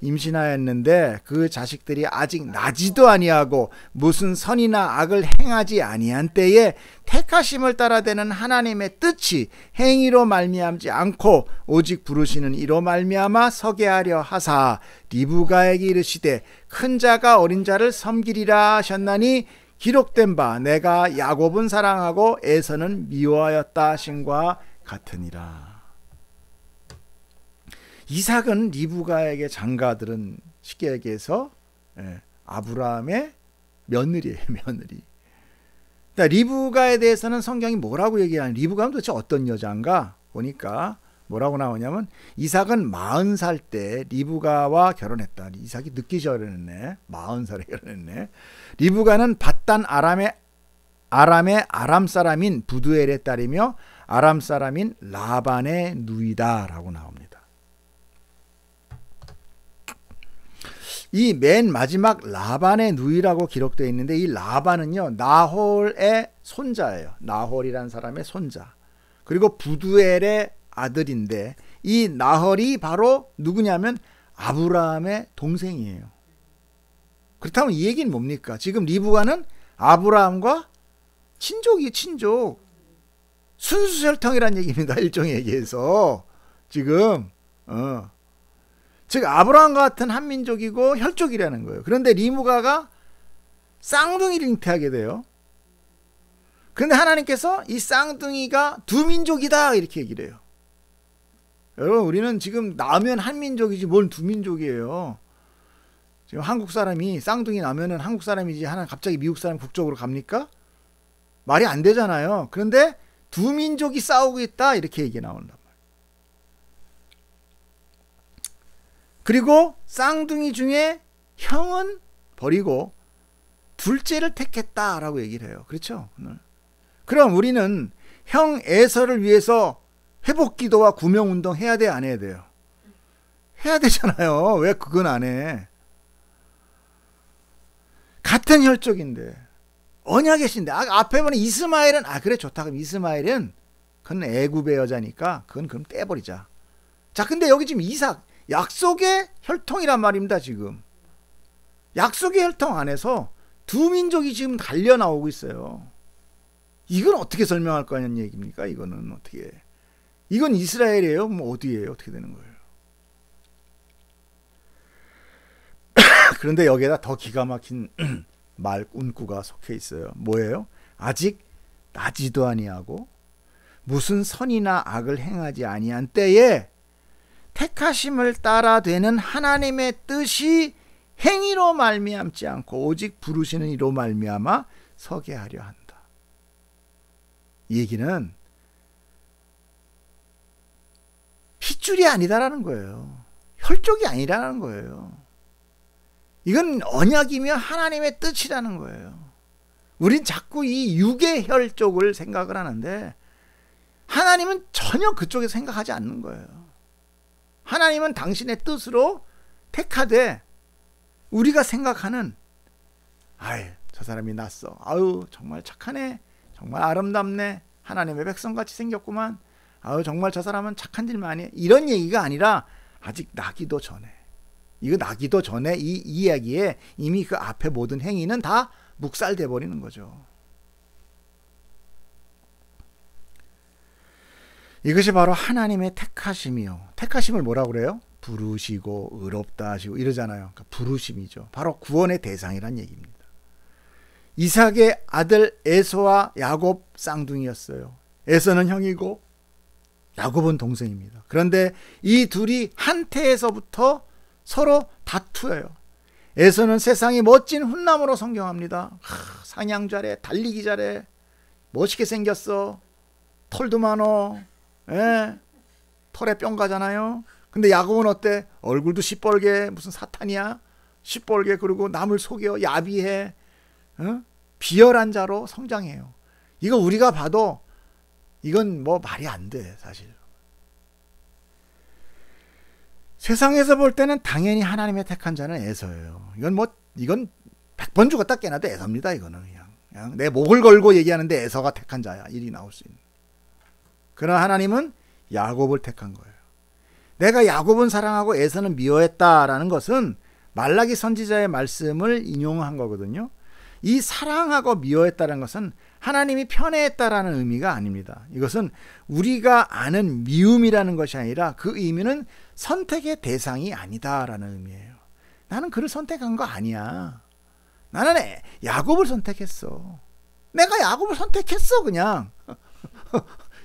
임신하였는데 그 자식들이 아직 나지도 아니하고 무슨 선이나 악을 행하지 아니한 때에 택하심을 따라되는 하나님의 뜻이 행위로 말미암지 않고 오직 부르시는 이로 말미암아 서게 하려 하사 리브가에게 이르시되 큰 자가 어린 자를 섬기리라 하셨나니 기록된 바 내가 야곱은 사랑하고 에서는 미워하였다 하신과 같으니라. 이삭은 리브가에게 장가들은 쉽게 얘기해서 아브라함의 며느리예요. 며느리. 그러니까 리브가에 대해서는 성경이 뭐라고 얘기하는, 리브가는 도대체 어떤 여자인가 보니까 뭐라고 나오냐면 이삭은 40살 때 리브가와 결혼했다. 이삭이 늦게 결혼했네. 40살에 결혼했네. 리브가는 밧단 아람의 아람 사람인 부두엘의 딸이며 아람 사람인 라반의 누이다라고 나옵니다. 이 맨 마지막 라반의 누이라고 기록되어 있는데 이 라반은요 나홀의 손자예요. 나홀이라는 사람의 손자. 그리고 부두엘의 아들인데 이 나홀이 바로 누구냐면 아브라함의 동생이에요. 그렇다면 이 얘기는 뭡니까? 지금 리브가는 아브라함과 친족이에요. 친족. 순수혈통이란 얘기입니다. 일종의 얘기해서 지금 즉 아브라함과 같은 한민족이고 혈족이라는 거예요. 그런데 리브가가 쌍둥이를 잉태하게 돼요. 그런데 하나님께서 이 쌍둥이가 두 민족이다 이렇게 얘기를 해요. 여러분 우리는 지금 나면 한민족이지 뭘 두 민족이에요. 지금 한국 사람이 쌍둥이 나면은 한국 사람이지 하나 갑자기 미국 사람 국적으로 갑니까? 말이 안 되잖아요. 그런데 두 민족이 싸우고 있다 이렇게 얘기 나온단 말이에요. 그리고 쌍둥이 중에 형은 버리고 둘째를 택했다라고 얘기를 해요. 그렇죠? 오늘. 그럼 우리는 형 에서를 위해서 회복기도와 구명운동 해야 돼, 안 해야 돼요? 해야 되잖아요. 왜 그건 안 해? 같은 혈족인데 언약의 신데 앞에 보면 이스마엘은 그래 좋다. 그럼 이스마엘은 그건 애굽의 여자니까 그건 그럼 떼버리자. 자 근데 여기 지금 이삭 약속의 혈통이란 말입니다. 지금 약속의 혈통 안에서 두 민족이 지금 갈려 나오고 있어요. 이건 어떻게 설명할 거냐는 얘기입니까? 이거는 어떻게? 이건 이스라엘이에요? 뭐 어디예요? 어떻게 되는 거예요? 그런데 여기에다 더 기가 막힌 말 문구가 속해 있어요. 뭐예요? 아직 나지도 아니하고 무슨 선이나 악을 행하지 아니한 때에 택하심을 따라 되는 하나님의 뜻이 행위로 말미암지 않고 오직 부르시는 이로 말미암아 서게 하려 한다. 이 얘기는 핏줄이 아니다라는 거예요. 혈족이 아니라는 거예요. 이건 언약이며 하나님의 뜻이라는 거예요. 우린 자꾸 이 육의 혈족을 생각을 하는데 하나님은 전혀 그쪽에 생각하지 않는 거예요. 하나님은 당신의 뜻으로 택하되 우리가 생각하는 저 사람이 낫어. 아유 정말 착하네. 정말 아름답네. 하나님의 백성같이 생겼구만. 아유 정말 저 사람은 착한 일 많이 해. 이런 얘기가 아니라 아직 나기도 전에. 이거 나기도 전에 이 이야기에 이미 그 앞에 모든 행위는 다 묵살돼 버리는 거죠. 이것이 바로 하나님의 택하심이요. 택하심을 뭐라고 그래요? 부르시고 의롭다 하시고 이러잖아요. 그러니까 부르심이죠. 바로 구원의 대상이란 얘기입니다. 이삭의 아들 에서와 야곱 쌍둥이였어요. 에서는 형이고 야곱은 동생입니다. 그런데 이 둘이 한 태에서부터 서로 다투어요. 에서는 세상이 멋진 훈남으로 성경합니다. 사냥 잘해, 달리기 잘해, 멋있게 생겼어, 털도 많어, 털에 뿅 가잖아요. 근데 야곱은 어때? 얼굴도 시뻘게, 무슨 사탄이야? 시뻘게, 그리고 남을 속여, 야비해, 비열한 자로 성장해요. 이거 우리가 봐도 이건 뭐 말이 안 돼, 사실. 세상에서 볼 때는 당연히 하나님의 택한 자는 에서예요. 이건 100번 죽었다 깨나도 에서입니다. 이거는 그냥 내 목을 걸고 얘기하는데 에서가 택한 자야. 일이 나올 수 있는. 그러나 하나님은 야곱을 택한 거예요. 내가 야곱은 사랑하고 에서는 미워했다라는 것은 말라기 선지자의 말씀을 인용한 거거든요. 이 사랑하고 미워했다는 것은 하나님이 편애했다라는 의미가 아닙니다. 이것은 우리가 아는 미움이라는 것이 아니라 그 의미는 선택의 대상이 아니다라는 의미예요. 나는 그를 선택한 거 아니야. 나는 야곱을 선택했어. 내가 야곱을 선택했어 그냥.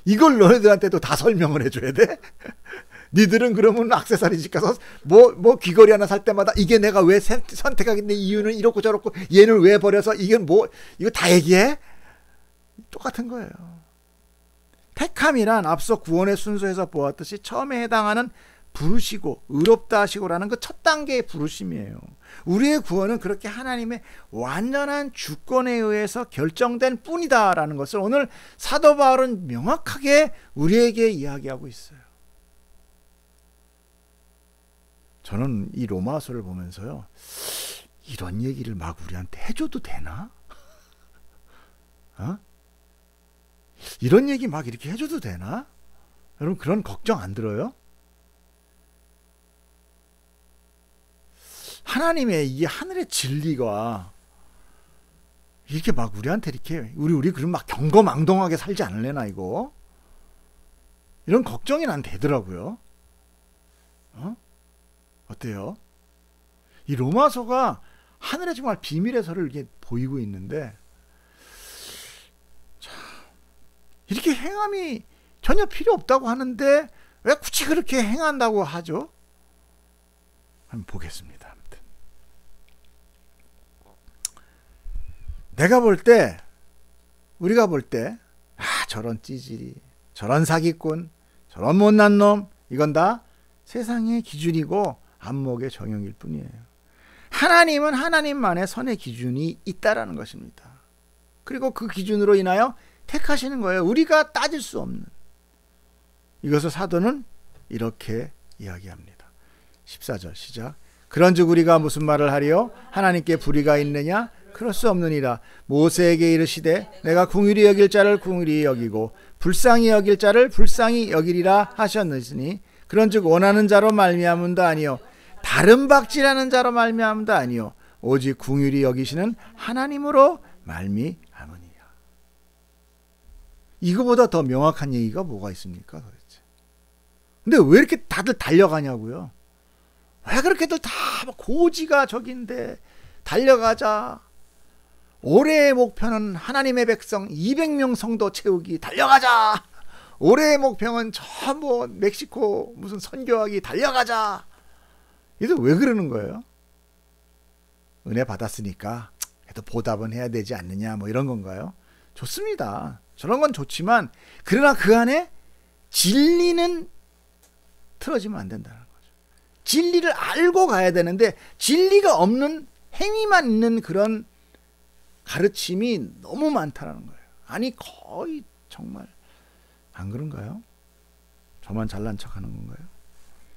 이걸 너희들한테도 다 설명을 해줘야 돼? 니들은 그러면 액세서리 집 가서 뭐 귀걸이 하나 살 때마다 이게 내가 왜 선택하겠네, 이유는 이렇고 저렇고, 얘는 왜 버려서, 이건 이거 다 얘기해? 똑같은 거예요. 택함이란 앞서 구원의 순서에서 보았듯이 처음에 해당하는 부르시고 의롭다 하시고라는 그 첫 단계의 부르심이에요. 우리의 구원은 그렇게 하나님의 완전한 주권에 의해서 결정된 뿐이다라는 것을 오늘 사도 바울은 명확하게 우리에게 이야기하고 있어요. 저는 이 로마서를 보면서요, 이런 얘기를 막 우리한테 해줘도 되나? 이런 얘기 막 이렇게 해줘도 되나? 여러분 그런 걱정 안 들어요? 하나님의 이 하늘의 진리가 이렇게 막 우리한테 이렇게 우리 그럼 막 경거망동하게 살지 않을래나 이거? 이런 걱정이 난 되더라고요. 어때요? 이 로마서가 하늘의 정말 비밀의 설을 이렇게 보이고 있는데, 자, 이렇게 행함이 전혀 필요 없다고 하는데 왜 굳이 그렇게 행한다고 하죠? 한번 보겠습니다. 아무튼 내가 볼 때, 우리가 볼 때, 저런 찌질이, 저런 사기꾼, 저런 못난 놈, 이건 다 세상의 기준이고 안목의 정형일 뿐이에요. 하나님은 하나님만의 선의 기준이 있다라는 것입니다. 그리고 그 기준으로 인하여 택하시는 거예요. 우리가 따질 수 없는. 이것을 사도는 이렇게 이야기합니다. 14절 시작. 그런즉 우리가 무슨 말을 하리요? 하나님께 불의가 있느냐? 그럴 수 없느니라. 모세에게 이르시되 내가 궁휼히 여길 자를 궁휼히 여기고 불쌍히 여길 자를 불쌍히 여기리라 하셨으니 그런즉 원하는 자로 말미암음도 아니요 다른 박질하는 자로 말미암음도 아니요 오직 궁휼히 여기시는 하나님으로 말미암으니라. 이거보다 더 명확한 얘기가 뭐가 있습니까 도대체? 근데 왜 이렇게 다들 달려가냐고요? 왜 그렇게들 다 고지가 저긴데 달려가자. 올해의 목표는 하나님의 백성 200명 성도 채우기 달려가자. 올해의 목표는 저 뭐 멕시코 무슨 선교하기 달려가자. 이게 왜 그러는 거예요? 은혜 받았으니까 그래도 보답은 해야 되지 않느냐 뭐 이런 건가요? 좋습니다. 저런 건 좋지만 그러나 그 안에 진리는 틀어지면 안 된다는 거죠. 진리를 알고 가야 되는데 진리가 없는 행위만 있는 그런 가르침이 너무 많다는 거예요. 아니 거의 정말 안 그런가요? 저만 잘난 척하는 건가요?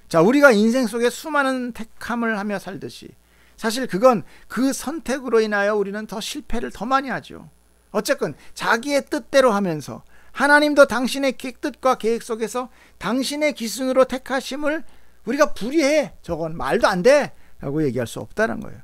자, 우리가 인생 속에 수많은 택함을 하며 살듯이 사실 그건 그 선택으로 인하여 우리는 더 실패를 더 많이 하죠. 어쨌건 자기의 뜻대로 하면서 하나님도 당신의 뜻과 계획 속에서 당신의 기준으로 택하심을 우리가 불의해, 저건 말도 안 돼 라고 얘기할 수 없다는 거예요.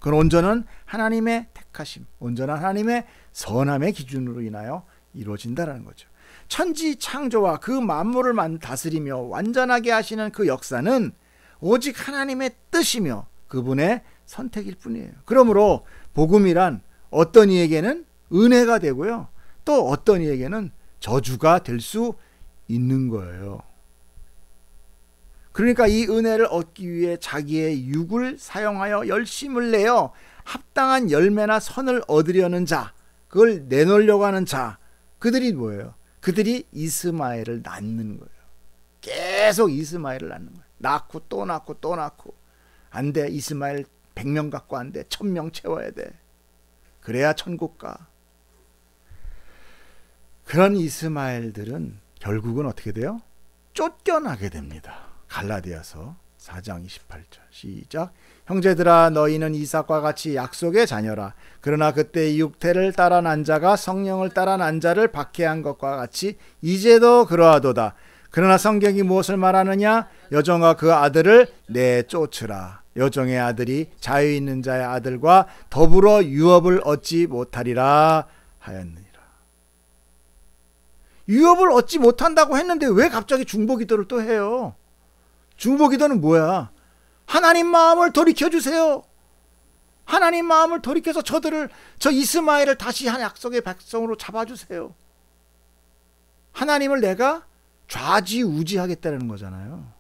그건 온전한 하나님의 택하심, 온전한 하나님의 선함의 기준으로 인하여 이루어진다는 거죠. 천지 창조와 그 만물을 다스리며 완전하게 하시는 그 역사는 오직 하나님의 뜻이며 그분의 선택일 뿐이에요. 그러므로 복음이란 어떤 이에게는 은혜가 되고요, 또 어떤 이에게는 저주가 될 수 있는 거예요. 그러니까 이 은혜를 얻기 위해 자기의 육을 사용하여 열심을 내어 합당한 열매나 선을 얻으려는 자, 그걸 내놓으려고 하는 자, 그들이 뭐예요? 그들이 이스마엘을 낳는 거예요. 계속 이스마엘을 낳는 거예요. 낳고 또 낳고 또 낳고. 안 돼. 이스마엘 100명 갖고 안 돼. 1000명 채워야 돼. 그래야 천국 가. 그런 이스마엘들은 결국은 어떻게 돼요? 쫓겨나게 됩니다. 갈라디아서 4장 28절 시작. 형제들아 너희는 이삭과 같이 약속의 자녀라. 그러나 그때 육태를 따라 난 자가 성령을 따라 난 자를 박해한 것과 같이 이제도 그러하도다. 그러나 성경이 무엇을 말하느냐? 여종과 그 아들을 내쫓으라. 여종의 아들이 자유 있는 자의 아들과 더불어 유업을 얻지 못하리라 하였느니라. 유업을 얻지 못한다고 했는데 왜 갑자기 중보기도를 또 해요? 중보기도는 뭐야? 하나님 마음을 돌이켜주세요. 하나님 마음을 돌이켜서 저 이스마엘을 다시 한 약속의 백성으로 잡아주세요. 하나님을 내가 좌지우지하겠다는 거잖아요.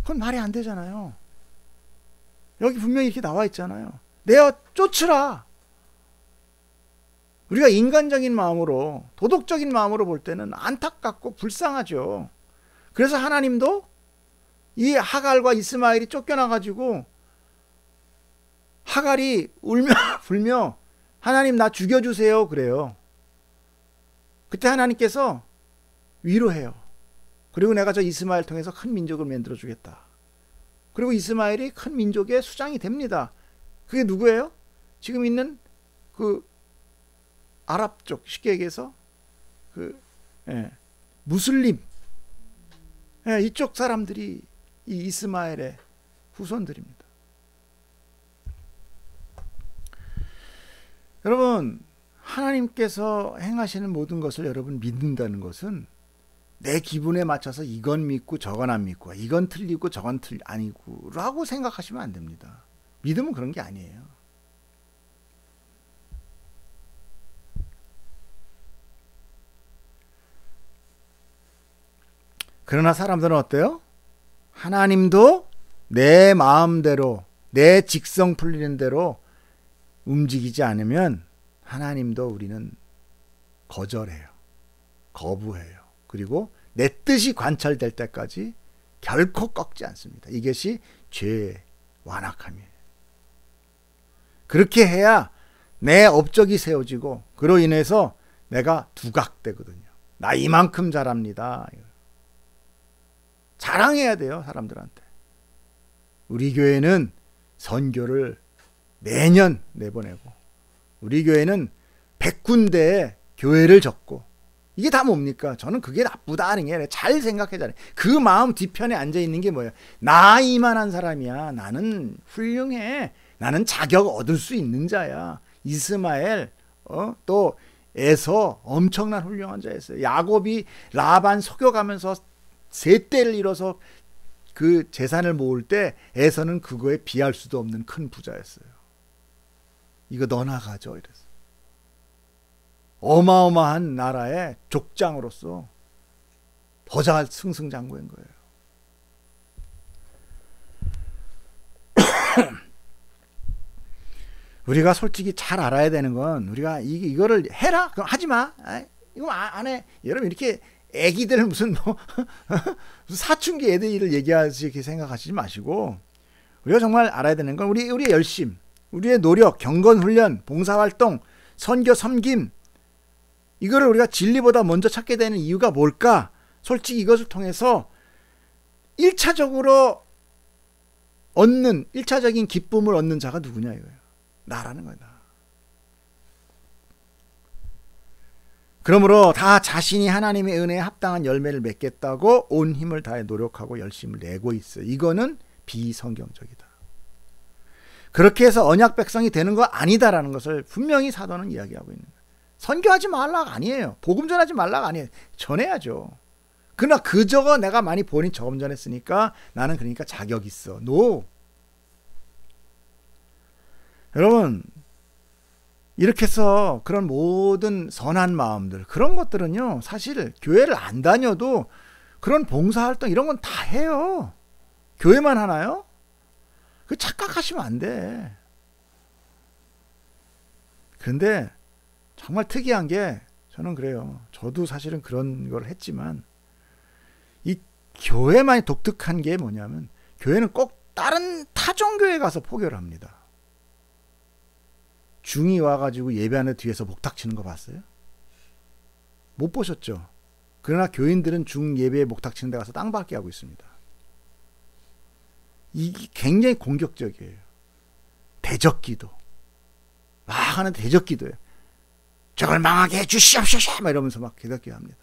그건 말이 안 되잖아요. 여기 분명히 이렇게 나와 있잖아요. 내어 쫓으라. 우리가 인간적인 마음으로, 도덕적인 마음으로 볼 때는 안타깝고 불쌍하죠. 그래서 하나님도 이 하갈과 이스마엘이 쫓겨나가지고 하갈이 울며 불며 하나님 나 죽여주세요 그래요. 그때 하나님께서 위로해요. 그리고 내가 저 이스마엘 통해서 큰 민족을 만들어 주겠다. 그리고 이스마엘이 큰 민족의 수장이 됩니다. 그게 누구예요? 지금 있는 그 아랍 쪽, 쉽게 얘기해서 무슬림, 이쪽 사람들이 이 이스마엘의 후손들입니다. 여러분, 하나님께서 행하시는 모든 것을 여러분 믿는다는 것은 내 기분에 맞춰서 이건 믿고 저건 안 믿고 이건 틀리고 저건 아니고 라고 생각하시면 안 됩니다. 믿음은 그런 게 아니에요. 그러나 사람들은 어때요? 하나님도 내 마음대로 내 직성 풀리는 대로 움직이지 않으면 하나님도 우리는 거절해요. 거부해요. 그리고 내 뜻이 관철될 때까지 결코 꺾지 않습니다. 이것이 죄의 완악함이에요. 그렇게 해야 내 업적이 세워지고 그로 인해서 내가 두각되거든요. 나 이만큼 잘합니다. 자랑해야 돼요. 사람들한테. 우리 교회는 선교를 매년 내보내고 우리 교회는 100군데에 교회를 접고 이게 다 뭡니까? 저는 그게 나쁘다 하는 게 아니라 잘 생각해잖아요. 그 마음 뒤편에 앉아있는 게 뭐예요? 나 이만한 사람이야. 나는 훌륭해. 나는 자격 얻을 수 있는 자야. 이스마엘 또 에서 엄청난 훌륭한 자였어요. 야곱이 라반 속여가면서 세 떼를 잃어서 그 재산을 모을 때 에서는 그거에 비할 수도 없는 큰 부자였어요. 이거 너나 가져 이랬어요. 어마어마한 나라의 족장으로서 더 잘 승승장구한 거예요. 우리가 솔직히 잘 알아야 되는 건 우리가 이거를 해라? 그럼 하지 마. 이거 안 해. 여러분 이렇게 애기들 무슨 사춘기 애들을 얘기하지 이렇게 생각하시지 마시고 우리가 정말 알아야 되는 건 우리의 열심, 우리의 노력, 경건훈련, 봉사활동, 선교 섬김 이거를 우리가 진리보다 먼저 찾게 되는 이유가 뭘까? 솔직히 이것을 통해서 1차적으로 얻는 1차적인 기쁨을 얻는 자가 누구냐 이거예요. 나라는 거다. 그러므로 다 자신이 하나님의 은혜에 합당한 열매를 맺겠다고 온 힘을 다해 노력하고 열심을 내고 있어요. 이거는 비성경적이다. 그렇게 해서 언약 백성이 되는 거 아니다라는 것을 분명히 사도는 이야기하고 있는 거예요. 선교하지 말라가 아니에요. 복음 전하지 말라가 아니에요. 전해야죠. 그러나 그저거 내가 많이 본인 저금 전했으니까 나는 그러니까 자격 있어. No. 여러분 이렇게 해서 그런 모든 선한 마음들 그런 것들은요 사실 교회를 안 다녀도 그런 봉사활동 이런 건 다 해요. 교회만 하나요? 그 착각하시면 안 돼. 그런데 정말 특이한 게 저는 그래요. 저도 사실은 그런 걸 했지만 이 교회만이 독특한 게 뭐냐면 교회는 꼭 다른 타종교회 가서 포교를 합니다. 중이 와가지고 예배하는 뒤에서 목탁 치는 거 봤어요? 못 보셨죠? 그러나 교인들은 중 예배에 목탁 치는 데 가서 땅밟기 하고 있습니다. 이게 굉장히 공격적이에요. 대적기도. 막 하는 대적기도예요. 저걸 망하게 해주시옵소서 막 이러면서 막 대적기 합니다.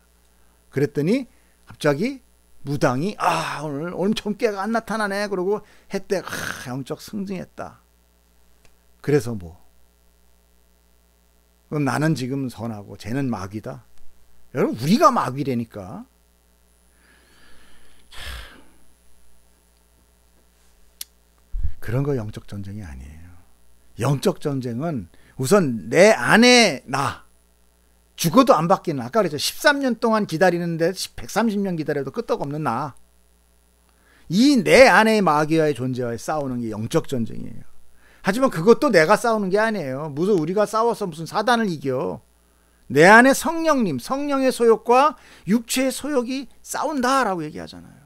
그랬더니 갑자기 무당이 오늘 엄청 깨가 안 나타나네. 그러고 했대 영적 승진했다. 그래서 뭐 그럼 나는 지금 선하고 쟤는 마귀다. 여러분 우리가 마귀라니까. 그런 거 영적 전쟁이 아니에요. 영적 전쟁은 우선 내 안에 나 죽어도 안 바뀌는 아까 그랬죠. 13년 동안 기다리는데 130년 기다려도 끄떡없는 나. 이 내 안의 마귀와의 존재와의 싸우는 게 영적 전쟁이에요. 하지만 그것도 내가 싸우는 게 아니에요. 무슨 우리가 싸워서 무슨 사단을 이겨. 내 안에 성령님, 성령의 소욕과 육체의 소욕이 싸운다라고 얘기하잖아요.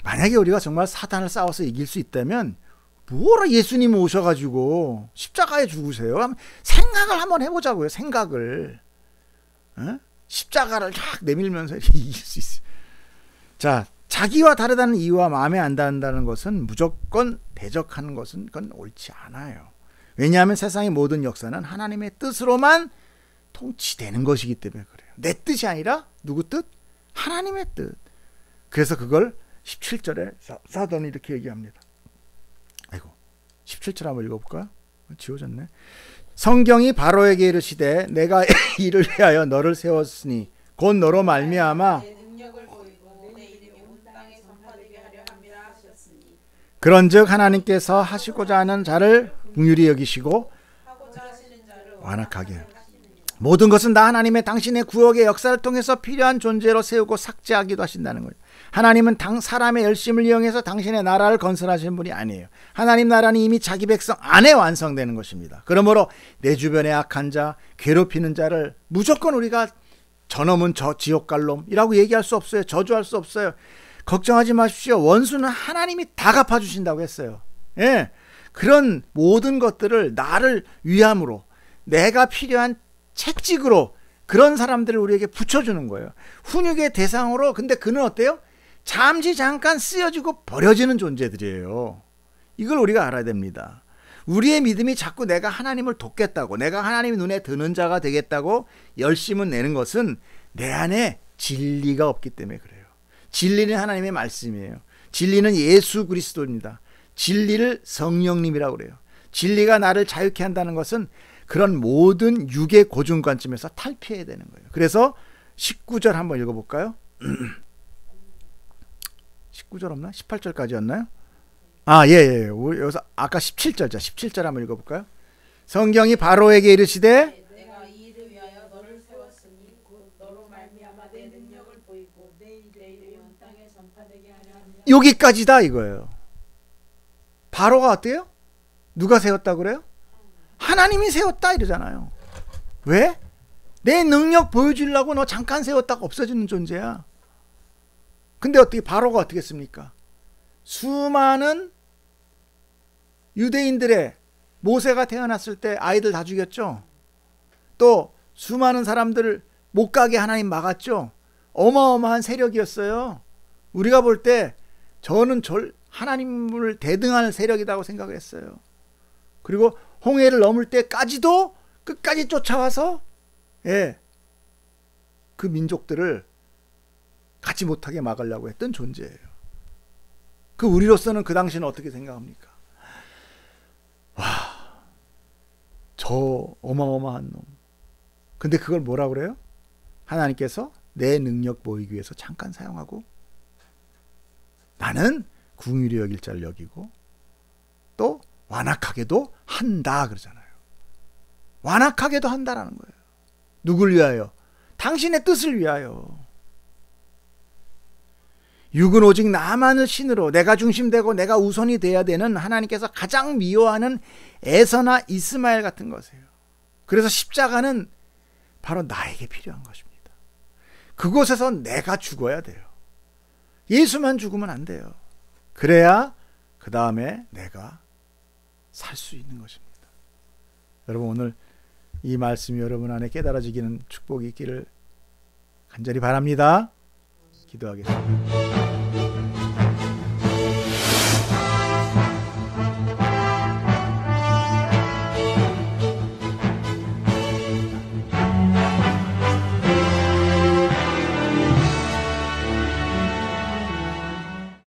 만약에 우리가 정말 사단을 싸워서 이길 수 있다면 뭐라 예수님 오셔가지고 십자가에 죽으세요? 생각을 한번 해보자고요. 생각을. 십자가를 쫙 내밀면서 이길 수 있어요. 자, 자기와 다르다는 이유와 마음에 안 든다는 것은 무조건 대적하는 것은 그건 옳지 않아요. 왜냐하면 세상의 모든 역사는 하나님의 뜻으로만 통치되는 것이기 때문에 그래요. 내 뜻이 아니라 누구 뜻? 하나님의 뜻. 그래서 그걸 17절에 사도는 이렇게 얘기합니다. 17절 한번 읽어볼까요? 지워졌네. 성경이 바로에게 이르시되 내가 이를 위하여 너를 세웠으니 곧 너로 말미암아 그런즉 하나님께서 하시고자 하는 자를 긍휼히 여기시고 완악하게 모든 것은 다 하나님의 당신의 구역의 역사를 통해서 필요한 존재로 세우고 삭제하기도 하신다는 거예요. 하나님은 사람의 열심을 이용해서 당신의 나라를 건설하시는 분이 아니에요. 하나님 나라는 이미 자기 백성 안에 완성되는 것입니다. 그러므로 내 주변에 악한 자, 괴롭히는 자를 무조건 우리가 저놈은 저 지옥갈놈이라고 얘기할 수 없어요. 저주할 수 없어요. 걱정하지 마십시오. 원수는 하나님이 다 갚아주신다고 했어요. 예, 그런 모든 것들을 나를 위함으로 내가 필요한 채찍으로 그런 사람들을 우리에게 붙여주는 거예요. 훈육의 대상으로. 근데 그는 어때요? 잠시 잠깐 쓰여지고 버려지는 존재들이에요. 이걸 우리가 알아야 됩니다. 우리의 믿음이 자꾸 내가 하나님을 돕겠다고, 내가 하나님 눈에 드는 자가 되겠다고 열심을 내는 것은 내 안에 진리가 없기 때문에 그래요. 진리는 하나님의 말씀이에요. 진리는 예수 그리스도입니다. 진리를 성령님이라고 그래요. 진리가 나를 자유케 한다는 것은 그런 모든 육의 고정관점에서 탈피해야 되는 거예요. 그래서 19절 한번 읽어볼까요? 19절 없나? 18절까지였나요? 예. 여기서 아까 17절자. 17절 한번 읽어볼까요? 성경이 바로에게 이르시되 내가 이 일을 위하여 너를 세웠으니 곧 너로 말미암아 내 능력을 보이고 내 이름이 온 땅에 전파되게 하려 함이라. 여기까지다 이거예요. 바로가 어때요? 누가 세웠다 그래요? 하나님이 세웠다 이러잖아요. 왜? 내 능력 보여주려고 너 잠깐 세웠다가 없어지는 존재야. 근데 어떻게 바로가 어떻게 했습니까? 수많은 유대인들의 모세가 태어났을 때 아이들 다 죽였죠. 또 수많은 사람들을 못 가게 하나님 막았죠. 어마어마한 세력이었어요. 우리가 볼 때 저는 하나님을 대등할 세력이라고 생각을 했어요. 그리고 홍해를 넘을 때까지도 끝까지 쫓아와서 그 민족들을 가지 못하게 막으려고 했던 존재예요. 그 우리로서는 그 당시는 어떻게 생각합니까? 와, 저 어마어마한 놈. 근데 그걸 뭐라 그래요? 하나님께서 내 능력 보이기 위해서 잠깐 사용하고 나는 긍휼히 여길 자를 여기고 또 완악하게도 한다 그러잖아요. 완악하게도 한다라는 거예요. 누굴 위하여? 당신의 뜻을 위하여. 육은 오직 나만을 신으로 내가 중심되고 내가 우선이 돼야 되는 하나님께서 가장 미워하는 에서나 이스마엘 같은 것이에요. 그래서 십자가는 바로 나에게 필요한 것입니다. 그곳에서 내가 죽어야 돼요. 예수만 죽으면 안 돼요. 그래야 그 다음에 내가 살 수 있는 것입니다. 여러분 오늘 이 말씀이 여러분 안에 깨달아지기는 축복이 있기를 간절히 바랍니다. 기도하겠습니다.